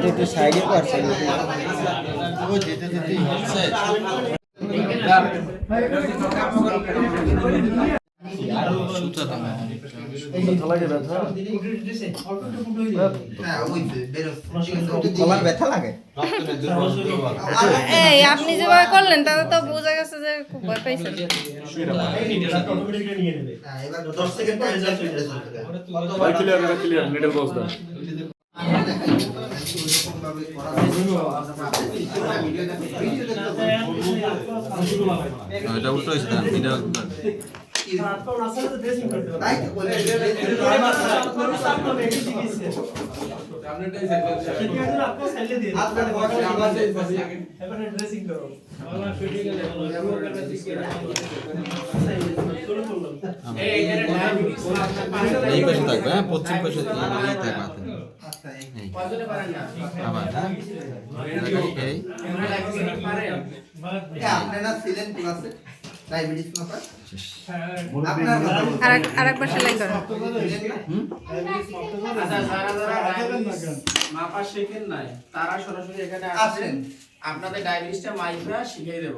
একটু সাইডে করছে ব্যথা লাগে। আপনি যেভাবে করলেন তাতে তো বোঝা গেছে যে খুব ভয় পাইছেন। এটা উল্টো হয়েছে না, এটা এই পাশে থাকবে, হ্যাঁ পশ্চিম পাশে আবার আরেকবার সেলাই করেন। মাপা শেখেন নাই তারা সরাসরি এখানে আসেন, আপনাদের ডায়াবেটিসটা মাইকরা শিখিয়ে দেব।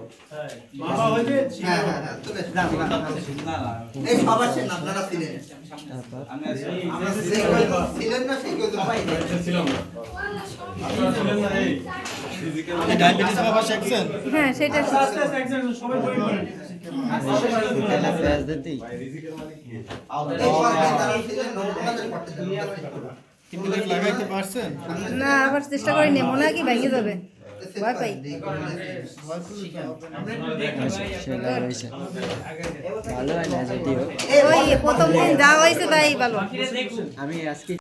বাবা হইবে হ্যাঁ হ্যাঁ এই সবার শেন আপনারা ছিলেন, আমরা ছিলেন না সেই কেউ সবাই ছিলাম না, আপনারা ছিলেন না। এই ফিজিক্যাল ডায়াবেটিস বাবা শিখছেন? হ্যাঁ সেটা শিখছেন, সবাই বই করেন। এখানে ফেস দিতেই কিন্তু লাগাইতে পারছেন না, আবার চেষ্টা করিনি, মনে হয় কি ভেঙে যাবে, ভয় পাই। ভালো হয় না যদিও, ওই প্রথম দিন যা হয়েছে তাই ভালো। আমি আজকে